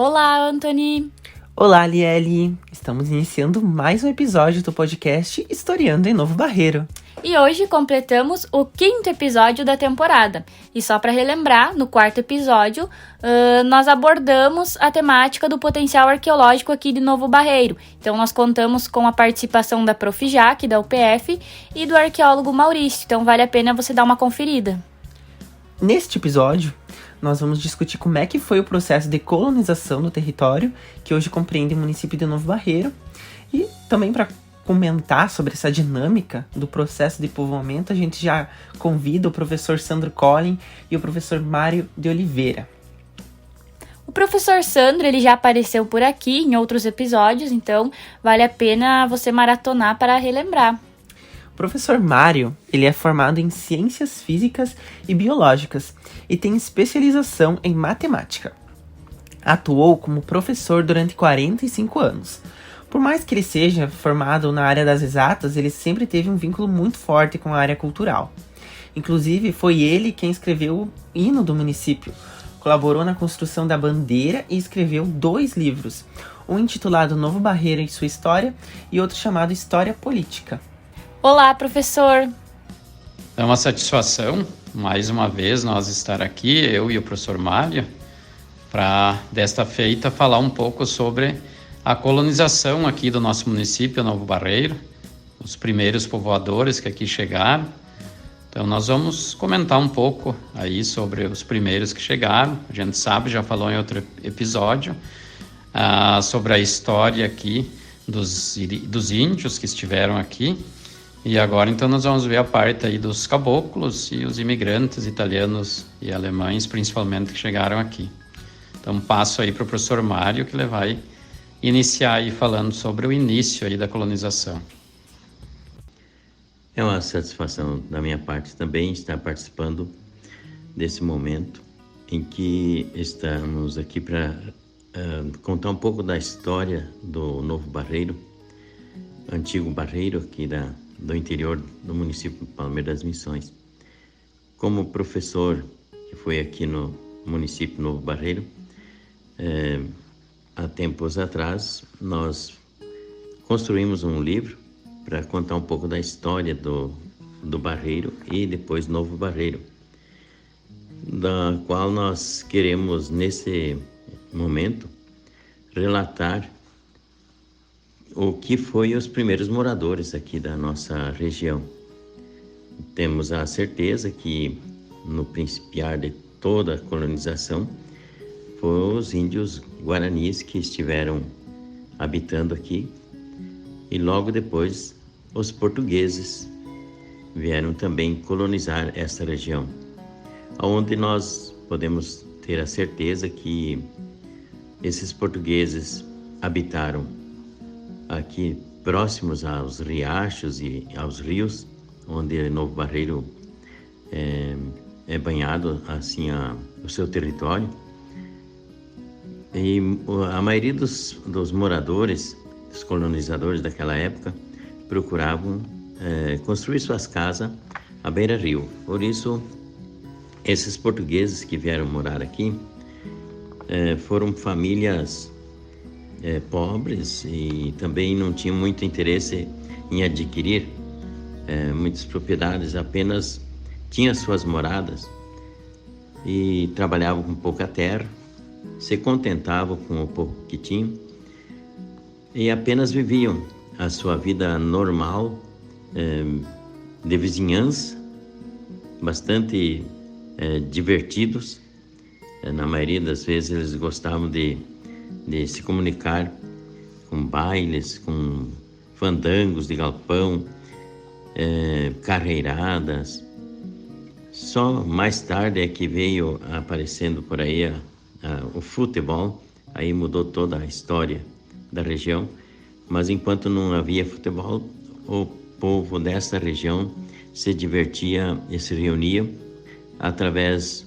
Olá, Anthony! Olá, Lieli! Estamos iniciando mais um episódio do podcast Historiando em Novo Barreiro. E hoje completamos o 5º episódio da temporada. E só para relembrar, no 4º episódio, nós abordamos a temática do potencial arqueológico aqui de Novo Barreiro. Então, nós contamos com a participação da Prof. Jaque, da UPF, e do arqueólogo Maurício. Então, vale a pena você dar uma conferida. Neste episódio, nós vamos discutir como é que foi o processo de colonização do território, que hoje compreende o município de Novo Barreiro, e também para comentar sobre essa dinâmica do processo de povoamento, a gente já convida o professor Sandro Collin e o professor Mário de Oliveira. O professor Sandro, ele já apareceu por aqui em outros episódios, então vale a pena você maratonar para relembrar. O professor Mário, ele é formado em Ciências Físicas e Biológicas e tem especialização em Matemática. Atuou como professor durante 45 anos. Por mais que ele seja formado na área das exatas, ele sempre teve um vínculo muito forte com a área cultural. Inclusive, foi ele quem escreveu o hino do município, colaborou na construção da bandeira e escreveu 2 livros, um intitulado Novo Barreiro e Sua História e outro chamado História Política. Olá, professor! É uma satisfação, mais uma vez, nós estar aqui, eu e o professor Mário, para, desta feita, falar um pouco sobre a colonização aqui do nosso município, Novo Barreiro, os primeiros povoadores que aqui chegaram. Então, nós vamos comentar um pouco aí sobre os primeiros que chegaram. A gente sabe, já falou em outro episódio, sobre a história aqui dos índios que estiveram aqui. E agora, então, nós vamos ver a parte aí dos caboclos e os imigrantes italianos e alemães, principalmente, que chegaram aqui. Então, passo aí para o professor Mário, que ele vai iniciar aí falando sobre o início aí da colonização. É uma satisfação da minha parte também estar participando desse momento em que estamos aqui para contar um pouco da história do Novo Barreiro, antigo Barreiro aqui do interior do município de Palmeira das Missões. Como professor que foi aqui no município Novo Barreiro, há tempos atrás, nós construímos um livro para contar um pouco da história do Barreiro e depois Novo Barreiro, da qual nós queremos, nesse momento, relatar o que foi os primeiros moradores aqui da nossa região. Temos a certeza que, no principiar de toda a colonização, foram os índios guaranis que estiveram habitando aqui, e logo depois os portugueses vieram também colonizar esta região, onde nós podemos ter a certeza que esses portugueses habitaram aqui próximos aos riachos e aos rios, onde Novo Barreiro é banhado assim o seu território. E a maioria dos moradores, dos colonizadores daquela época, procuravam construir suas casas à beira-rio. Por isso, esses portugueses que vieram morar aqui foram famílias pobres e também não tinham muito interesse em adquirir muitas propriedades, apenas tinham suas moradas e trabalhavam com pouca terra, se contentavam com o pouco que tinham e apenas viviam a sua vida normal de vizinhança, bastante divertidos. Na maioria das vezes eles gostavam de se comunicar com bailes, com fandangos de galpão, carreiradas. Só mais tarde é que veio aparecendo por aí o futebol, aí mudou toda a história da região, mas enquanto não havia futebol, o povo dessa região se divertia e se reunia através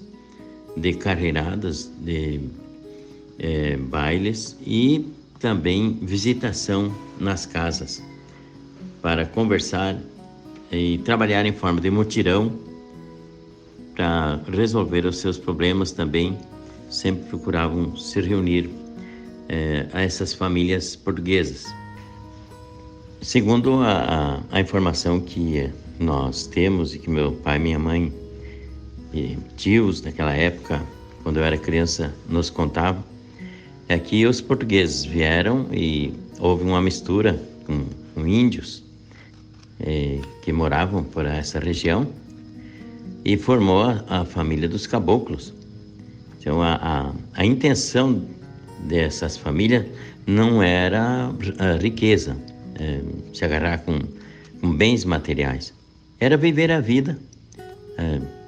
de carreiradas, de bailes e também visitação nas casas para conversar e trabalhar em forma de mutirão para resolver os seus problemas também. Sempre procuravam se reunir a essas famílias portuguesas. Segundo a informação que nós temos e que meu pai, minha mãe e tios naquela época, quando eu era criança, nos contavam, é que os portugueses vieram e houve uma mistura com índios que moravam por essa região e formou a família dos caboclos. Então a intenção dessas famílias não era a riqueza, se agarrar com bens materiais. Era viver a vida,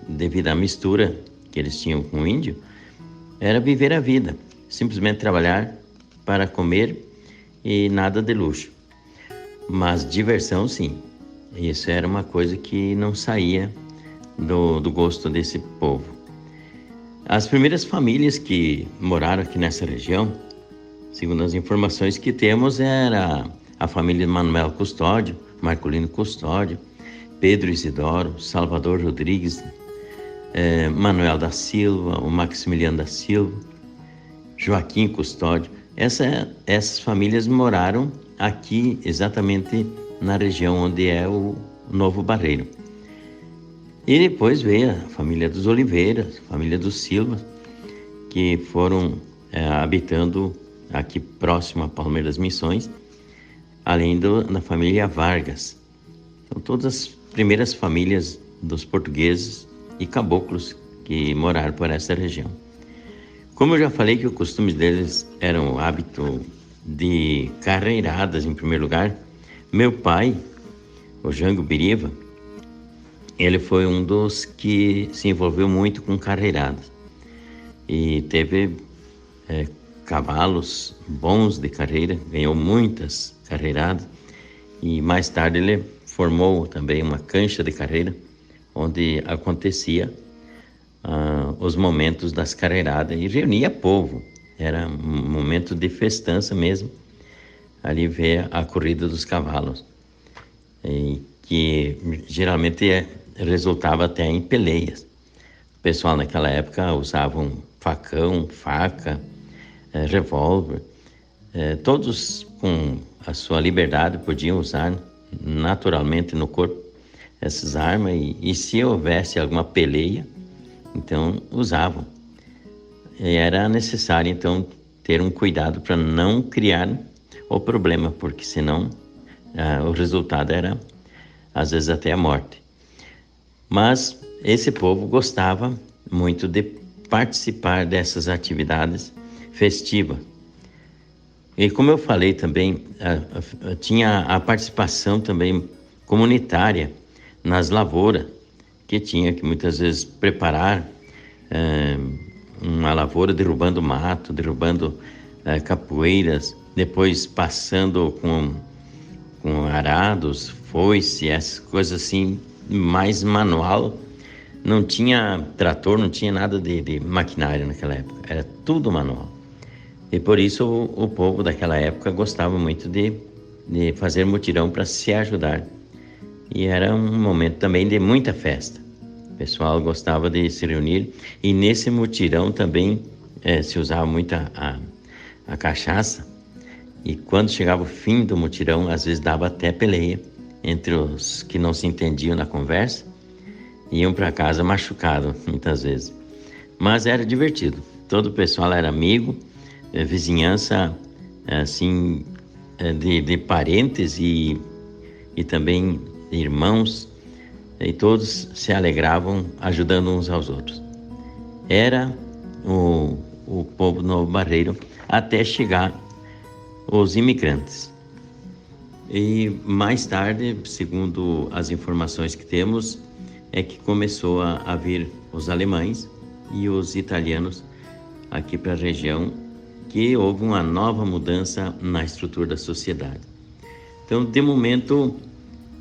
devido à mistura que eles tinham com o índio, era viver a vida, simplesmente trabalhar para comer e nada de luxo. Mas diversão, sim. Isso era uma coisa que não saía do gosto desse povo. As primeiras famílias que moraram aqui nessa região, segundo as informações que temos, era a família Manuel Custódio, Marcolino Custódio, Pedro Isidoro, Salvador Rodrigues, Manuel da Silva, o Maximiliano da Silva, Joaquim Custódio. Essas famílias moraram aqui exatamente na região onde é o Novo Barreiro. E depois veio a família dos Oliveiras, a família dos Silva, que foram habitando aqui próximo a Palmeira das Missões, além da família Vargas. São todas as primeiras famílias dos portugueses e caboclos que moraram por essa região. Como eu já falei que o costume deles era o hábito de carreiradas em primeiro lugar, meu pai, o Jango Biriva, ele foi um dos que se envolveu muito com carreiradas e teve cavalos bons de carreira, ganhou muitas carreiradas e mais tarde ele formou também uma cancha de carreira onde acontecia os momentos das carreiradas e reunia povo. Era um momento de festança mesmo, ali ver a corrida dos cavalos, que geralmente resultava até em peleias. O pessoal naquela época usavam facão, faca, revólver, todos com a sua liberdade podiam usar naturalmente no corpo essas armas e se houvesse alguma peleia, então usavam. E era necessário então ter um cuidado para não criar o problema, porque senão o resultado era às vezes até a morte. Mas esse povo gostava muito de participar dessas atividades festivas. E como eu falei também, tinha a participação também comunitária nas lavouras, que tinha que muitas vezes preparar uma lavoura derrubando mato, derrubando capoeiras, depois passando com arados, foice, essas coisas assim, mais manual. Não tinha trator, não tinha nada de maquinário naquela época, era tudo manual. E por isso o povo daquela época gostava muito de fazer mutirão para se ajudar. E era um momento também de muita festa. O pessoal gostava de se reunir e nesse mutirão também se usava muito a cachaça. E quando chegava o fim do mutirão, às vezes dava até peleia entre os que não se entendiam na conversa, iam para casa machucados muitas vezes. Mas era divertido, todo o pessoal era amigo, vizinhança assim de parentes e também irmãos, e todos se alegravam ajudando uns aos outros. Era o povo do Novo Barreiro até chegar os imigrantes. E mais tarde, segundo as informações que temos, é que começou a vir os alemães e os italianos aqui para a região, que houve uma nova mudança na estrutura da sociedade. Então, de momento,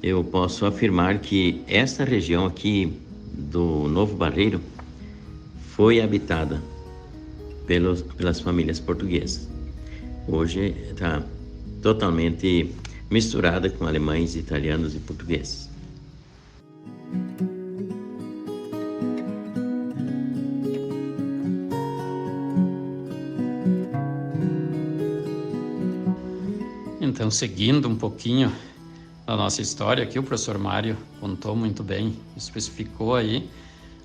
eu posso afirmar que esta região aqui do Novo Barreiro foi habitada pelas famílias portuguesas. Hoje está totalmente misturada com alemães, italianos e portugueses. Então, seguindo um pouquinho da nossa história aqui, o professor Mário contou muito bem, especificou aí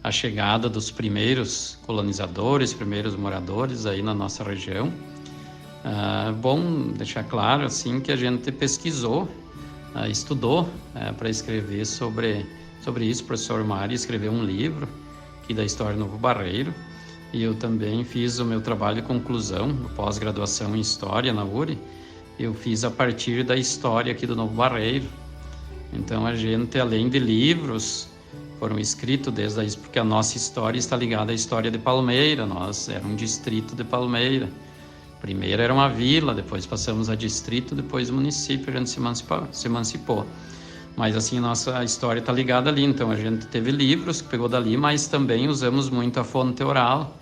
a chegada dos primeiros colonizadores, primeiros moradores aí na nossa região. Bom deixar claro assim que a gente pesquisou, estudou para escrever sobre isso. O professor Mário escreveu um livro aqui da história do Novo Barreiro, e eu também fiz o meu trabalho de conclusão, pós-graduação em História na URI. Eu fiz a partir da história aqui do Novo Barreiro. Então a gente, além de livros, foram escritos desde aí, porque a nossa história está ligada à história de Palmeira. Nós era um distrito de Palmeira. Primeiro era uma vila, depois passamos a distrito, depois município, a gente se emancipou. Mas assim, nossa história está ligada ali. Então a gente teve livros que pegou dali, mas também usamos muito a fonte oral.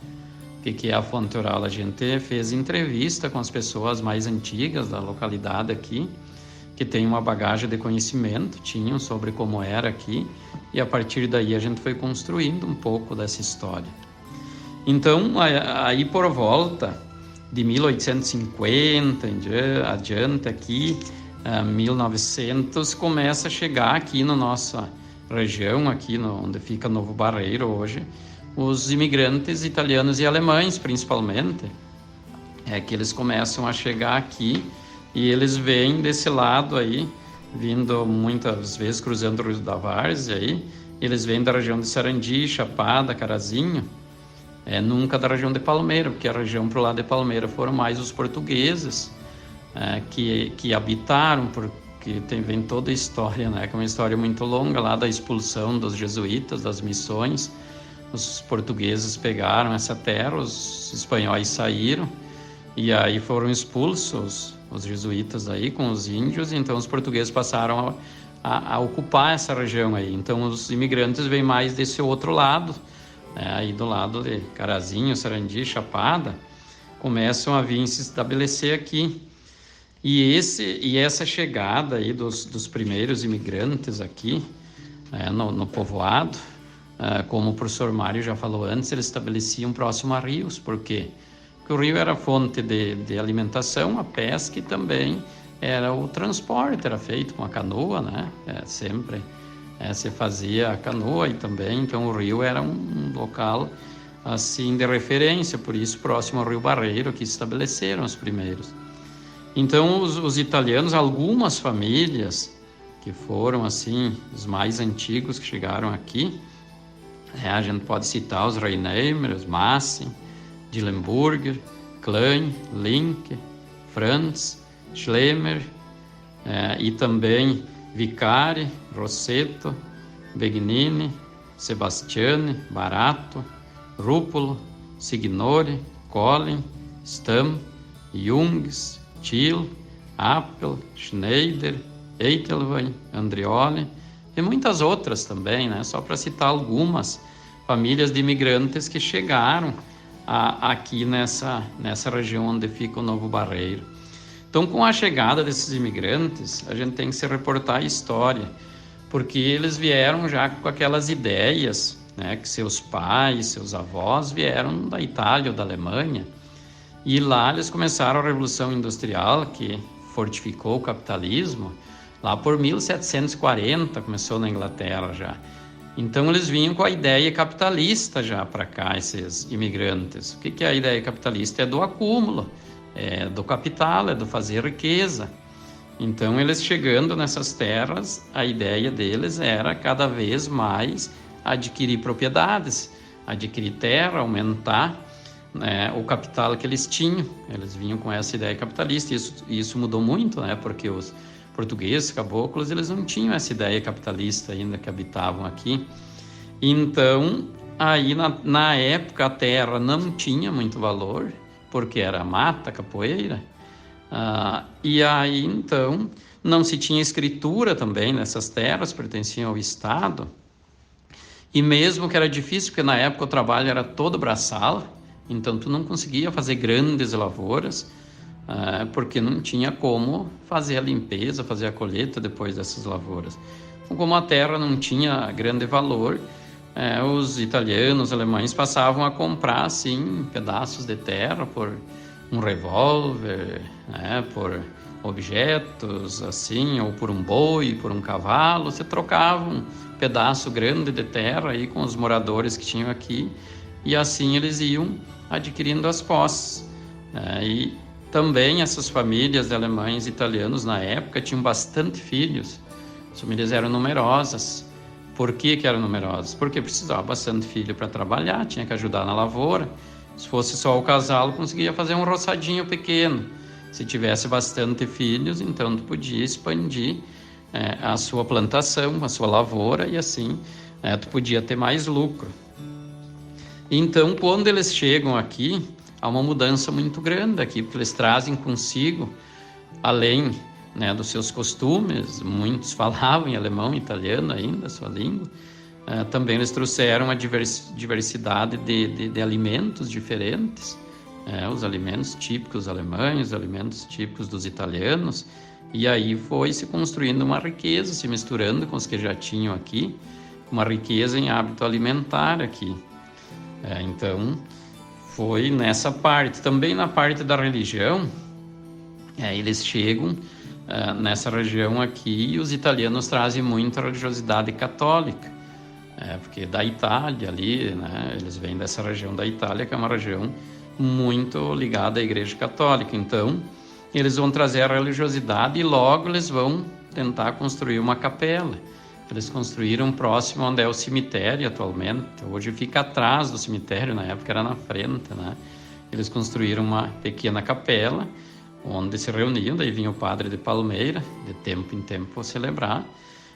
O que é a fonte oral? A gente fez entrevista com as pessoas mais antigas da localidade aqui, que tem uma bagagem de conhecimento, tinham sobre como era aqui, e a partir daí a gente foi construindo um pouco dessa história. Então, aí por volta de 1850 adiante aqui, 1900, começa a chegar aqui na nossa região, aqui onde fica Novo Barreiro hoje, os imigrantes italianos e alemães, principalmente, que eles começam a chegar aqui e eles vêm desse lado aí, vindo muitas vezes cruzando o Rio da Várzea aí, eles vêm da região de Sarandi, Chapada, Carazinho, nunca da região de Palmeira, porque a região pro lado de Palmeira foram mais os portugueses que habitaram, porque vem toda a história, né, que é uma história muito longa lá da expulsão dos jesuítas, das missões. Os portugueses pegaram essa terra, os espanhóis saíram e aí foram expulsos os jesuítas aí com os índios, então os portugueses passaram a ocupar essa região aí. Então os imigrantes vêm mais desse outro lado, aí do lado de Carazinho, Sarandi, Chapada, começam a vir se estabelecer aqui. E essa chegada aí dos primeiros imigrantes aqui no povoado, como o professor Mário já falou antes, eles estabeleciam próximo a rios. Por quê? Porque o rio era fonte de alimentação, a pesca, e também era o transporte, era feito com a canoa, né? Sempre se fazia a canoa, e também, então o rio era um local assim de referência, por isso próximo ao Rio Barreiro que se estabeleceram os primeiros. Então os italianos, algumas famílias que foram assim os mais antigos que chegaram aqui, a gente pode citar os Reinheimer, os Massi, Dillenburger, Klein, Link, Franz, Schlemmer, e também Vicari, Rossetto, Begnini, Sebastiani, Barato, Rupolo, Signori, Collin, Stam, Jungs, Thiel, Appel, Schneider, Eitelwein, Andrioli e muitas outras também, né? Só para citar algumas famílias de imigrantes que chegaram aqui nessa região onde fica o Novo Barreiro. Então, com a chegada desses imigrantes, a gente tem que se reportar a história, porque eles vieram já com aquelas ideias, né, que seus pais, seus avós vieram da Itália ou da Alemanha, e lá eles começaram a Revolução Industrial, que fortificou o capitalismo. Lá por 1740 começou na Inglaterra já. Então eles vinham com a ideia capitalista já para cá, esses imigrantes. O que é a ideia capitalista? É do acúmulo, é do capital, é do fazer riqueza. Então eles chegando nessas terras, a ideia deles era cada vez mais adquirir propriedades, adquirir terra, aumentar o capital que eles tinham. Eles vinham com essa ideia capitalista, e isso mudou muito, né? Porque os portugueses, caboclos, eles não tinham essa ideia capitalista ainda que habitavam aqui. Então, aí na época a terra não tinha muito valor, porque era mata, capoeira, e aí então não se tinha escritura também nessas terras, pertenciam ao Estado, e mesmo que era difícil, porque na época o trabalho era todo braçal, então tu não conseguia fazer grandes lavouras, porque não tinha como fazer a limpeza, fazer a colheita depois dessas lavouras. Então, como a terra não tinha grande valor, os italianos, os alemães passavam a comprar assim pedaços de terra por um revólver, por objetos, assim, ou por um boi, por um cavalo. Você trocava um pedaço grande de terra aí com os moradores que tinham aqui, e assim eles iam adquirindo as posses. E também essas famílias de alemães e italianos na época tinham bastante filhos. As famílias eram numerosas. Por que eram numerosas? Porque precisava bastante filho para trabalhar, tinha que ajudar na lavoura. Se fosse só o casal, conseguia fazer um roçadinho pequeno. Se tivesse bastante filhos, então tu podia expandir a sua plantação, a sua lavoura, e assim tu podia ter mais lucro. Então, quando eles chegam aqui, há uma mudança muito grande aqui, porque eles trazem consigo, além dos seus costumes, muitos falavam em alemão e italiano ainda, a sua língua, também eles trouxeram a diversidade de alimentos diferentes, os alimentos típicos alemães, os alimentos típicos dos italianos, e aí foi se construindo uma riqueza, se misturando com os que já tinham aqui, uma riqueza em hábito alimentar aqui. Então, foi nessa parte. Também na parte da religião, eles chegam nessa região aqui, e os italianos trazem muita religiosidade católica, porque da Itália ali, eles vêm dessa região da Itália, que é uma região muito ligada à Igreja Católica. Então, eles vão trazer a religiosidade e logo eles vão tentar construir uma capela. Eles construíram próximo onde é o cemitério atualmente. Hoje fica atrás do cemitério, na época era na frente, Eles construíram uma pequena capela onde se reuniam, daí vinha o padre de Palmeira, de tempo em tempo, celebrar.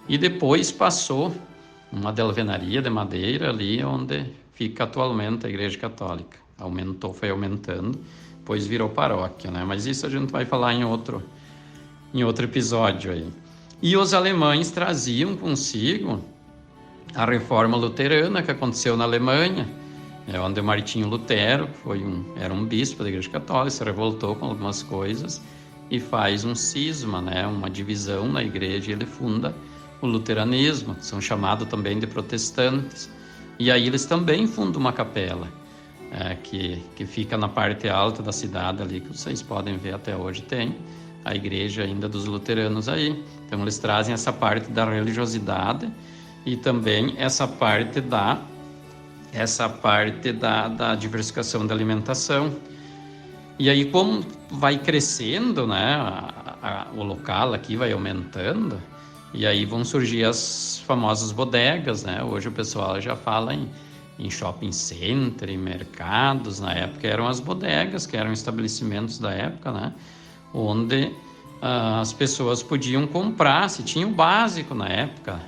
E depois passou uma alvenaria de madeira ali onde fica atualmente a Igreja Católica. Foi aumentando, depois virou paróquia, Mas isso a gente vai falar em outro episódio aí. E os alemães traziam consigo a reforma luterana que aconteceu na Alemanha, onde o Martinho Lutero era um bispo da Igreja Católica, se revoltou com algumas coisas e faz um cisma, uma divisão na igreja, e ele funda o luteranismo, que são chamados também de protestantes. E aí eles também fundam uma capela, que fica na parte alta da cidade ali, que vocês podem ver até hoje tem a igreja ainda dos luteranos aí. Então eles trazem essa parte da religiosidade e também essa parte da diversificação da alimentação. E aí, como vai crescendo, o local aqui vai aumentando, e aí vão surgir as famosas bodegas, Hoje o pessoal já fala em shopping center, em mercados. Na época eram as bodegas, que eram estabelecimentos da época, onde as pessoas podiam comprar, se tinha o básico na época,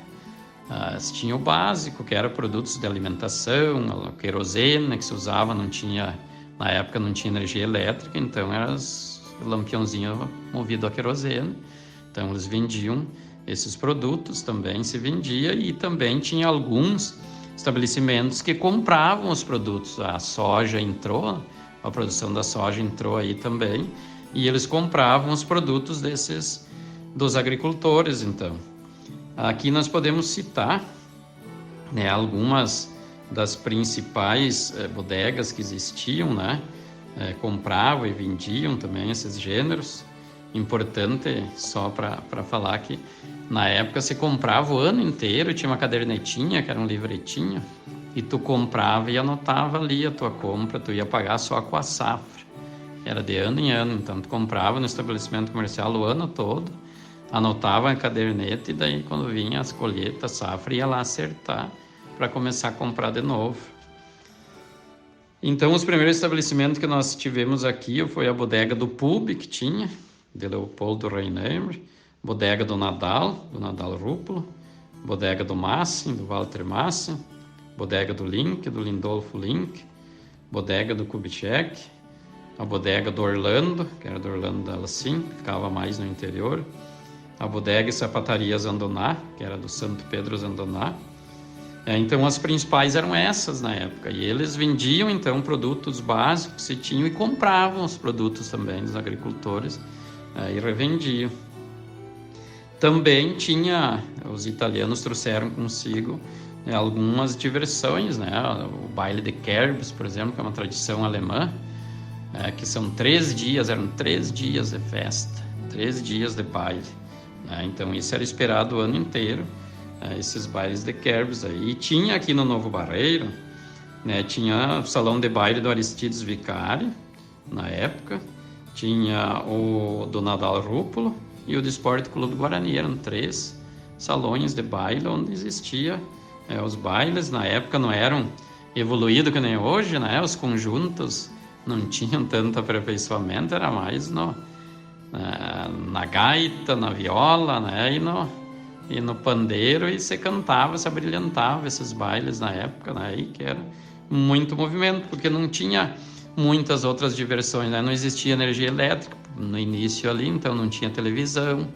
se tinha o básico, que era produtos de alimentação, a querosene que se usava, na época não tinha energia elétrica, então eram os lampiãozinhos movidos a querosene. Então eles vendiam esses produtos, também se vendia, e também tinha alguns estabelecimentos que compravam os produtos. A soja entrou, a produção da soja entrou aí também, e eles compravam os produtos dos agricultores. Então, aqui nós podemos citar algumas das principais bodegas que existiam, compravam e vendiam também esses gêneros. Importante só para falar que na época se comprava o ano inteiro, tinha uma cadernetinha, que era um livretinho, e tu comprava e anotava ali a tua compra, tu ia pagar só com a safra. Era de ano em ano, então tu comprava no estabelecimento comercial o ano todo, anotava a caderneta, e daí quando vinha as colheitas, safra, ia lá acertar para começar a comprar de novo. Então, os primeiros estabelecimentos que nós tivemos aqui foi a bodega do Pub, que tinha, de Leopoldo Reinheimer, bodega do Nadal Rúpulo, bodega do Massin, do Walter Massin, bodega do Link, do Lindolfo Link, bodega do Kubitschek, a bodega do Orlando, que era do Orlando Dalacin, que ficava mais no interior, a bodega e sapataria Zandoná, que era do Santo Pedro Zandoná. Então as principais eram essas na época, e eles vendiam então produtos básicos que se tinham e compravam os produtos também dos agricultores e revendiam. Também os italianos trouxeram consigo algumas diversões, o baile de Kerbs, por exemplo, que é uma tradição alemã, que são 3 dias, eram 3 dias de festa, 3 dias de baile, né? Então isso era esperado o ano inteiro, esses bailes de Kerbs aí. E tinha aqui no Novo Barreiro, né, tinha o salão de baile do Aristides Vicari, na época, tinha o do Nadal Rúpulo e o do Esporte Clube Guarani. Eram 3 salões de baile onde existia os bailes. Na época não eram evoluídos que nem hoje, né? Os conjuntos não tinham tanto aperfeiçoamento, era mais na gaita, na viola, né? E no pandeiro, e se cantava, se abrilhantava esses bailes na época, né? E que era muito movimento, porque não tinha muitas outras diversões, né? Não existia energia elétrica no início ali, então não tinha televisão,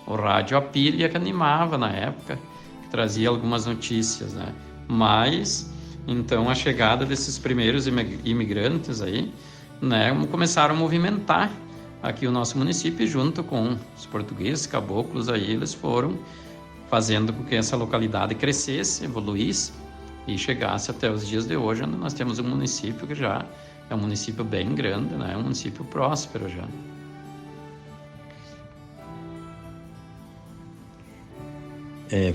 o rádio a pilha que animava na época, que trazia algumas notícias, né? Mas, então, a chegada desses primeiros imigrantes aí, né, começaram a movimentar aqui o nosso município, junto com os portugueses, caboclos, aí eles foram fazendo com que essa localidade crescesse, evoluísse e chegasse até os dias de hoje, onde nós temos um município que já é um município bem grande, né? Um município próspero já.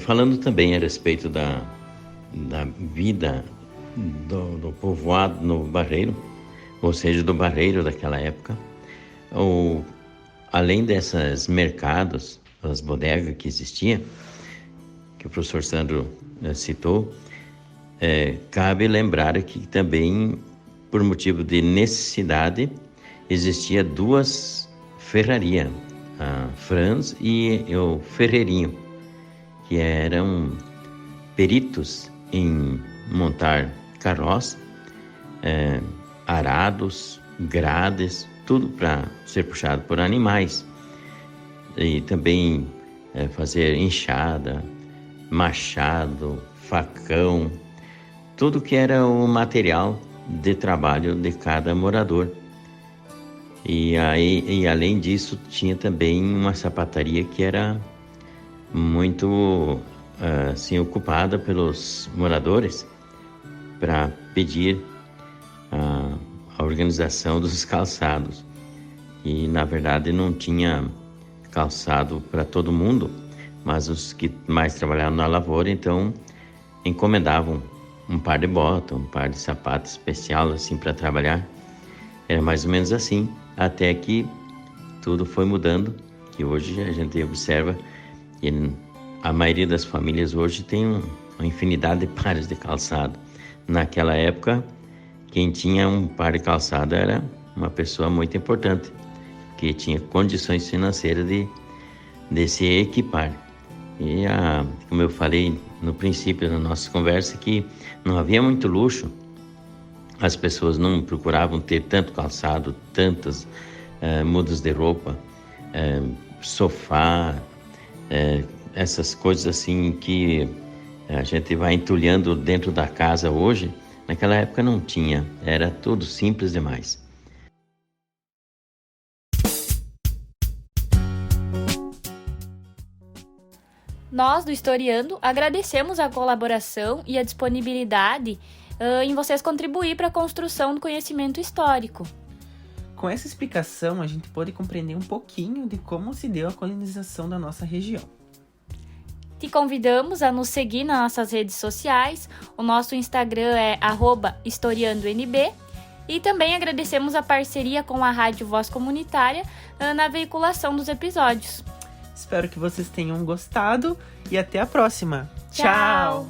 Falando também a respeito da vida do povoado no Barreiro, ou seja, do Barreiro daquela época, além desses mercados, as bodegas que existiam, que o professor Sandro citou, cabe lembrar que também, por motivo de necessidade, existia 2 ferrarias, a Franz e o Ferreirinho, que eram peritos em montar carroça, arados, grades, tudo para ser puxado por animais. E também fazer enxada, machado, facão, tudo que era o material de trabalho de cada morador. E além disso, tinha também uma sapataria que era muito assim, ocupada pelos moradores para pedir a organização dos calçados. E, na verdade, não tinha calçado para todo mundo, mas os que mais trabalhavam na lavoura, então, encomendavam um par de botas, um par de sapatos especial assim para trabalhar. Era mais ou menos assim, até que tudo foi mudando, que hoje a gente observa que a maioria das famílias hoje tem uma infinidade de pares de calçado. Naquela época, quem tinha um par de calçado era uma pessoa muito importante, que tinha condições financeiras de se equipar. E, como eu falei no princípio da nossa conversa, que não havia muito luxo, as pessoas não procuravam ter tanto calçado, tantas mudas de roupa, sofá, essas coisas assim que a gente vai entulhando dentro da casa hoje. Naquela época não tinha, era tudo simples demais. Nós, do Historiando, agradecemos a colaboração e a disponibilidade em vocês contribuir para a construção do conhecimento histórico. Com essa explicação, a gente pode compreender um pouquinho de como se deu a colonização da nossa região. Te convidamos a nos seguir nas nossas redes sociais. O nosso Instagram é @historiandonb. E também agradecemos a parceria com a Rádio Voz Comunitária na veiculação dos episódios. Espero que vocês tenham gostado e até a próxima. Tchau!